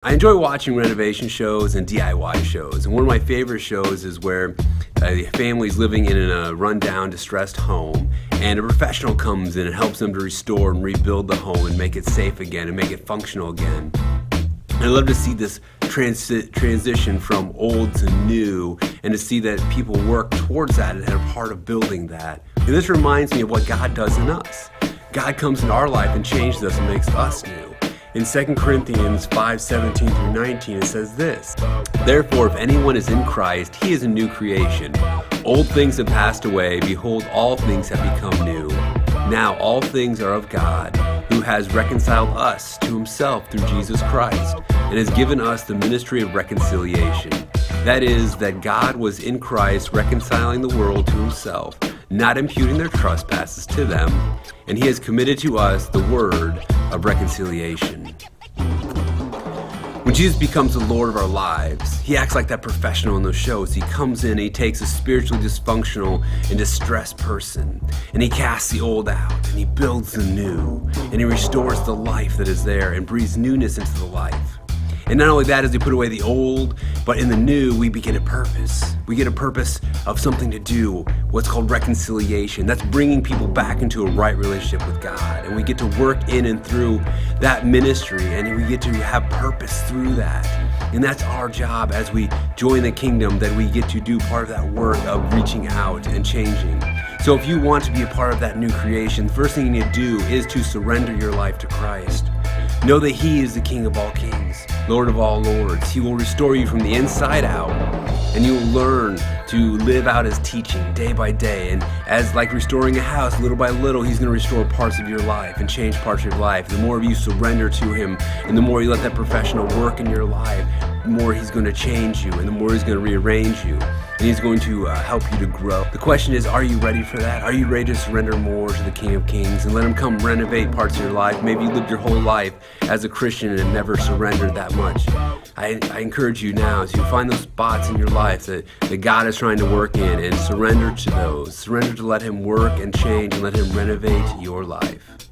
I enjoy watching renovation shows and DIY shows, and one of my favorite shows is where a family's living in a rundown, distressed home, and a professional comes in and helps them to restore and rebuild the home and make it safe again and make it functional again. And I love to see this transition from old to new, and to see that people work towards that and are part of building that. And this reminds me of what God does in us. God comes into our life and changes us and makes us new. In 2 Corinthians 5:17-19, it says this: "Therefore, if anyone is in Christ, he is a new creation. Old things have passed away. Behold, all things have become new. Now all things are of God, who has reconciled us to himself through Jesus Christ, and has given us the ministry of reconciliation. That is, that God was in Christ reconciling the world to himself, not imputing their trespasses to them, and he has committed to us the word of reconciliation." When Jesus becomes the Lord of our lives, he acts like that professional in those shows. He comes in and he takes a spiritually dysfunctional and distressed person, and he casts the old out, and he builds the new, and he restores the life that is there and breathes newness into the life. And not only that, as we put away the old, but in the new, we begin a purpose. We get a purpose of something to do, what's called reconciliation. That's bringing people back into a right relationship with God. And we get to work in and through that ministry, and we get to have purpose through that. And that's our job as we join the kingdom, that we get to do part of that work of reaching out and changing. So if you want to be a part of that new creation, the first thing you need to do is to surrender your life to Christ. Know that he is the King of all kings, Lord of all lords. He will restore you from the inside out, and you will learn to live out his teaching day by day. And as like restoring a house, little by little, he's going to restore parts of your life and change parts of your life. The more you surrender to him, and the more you let that professional work in your life, the more he's going to change you, and the more he's going to rearrange you, and he's going to help you to grow. The question is, are you ready for that? Are you ready to surrender more to the King of Kings and let him come renovate parts of your life? Maybe you lived your whole life as a Christian and never surrendered that much. I encourage you now to find those spots in your life that God is trying to work in, and surrender to those. Surrender to let him work and change and let him renovate your life.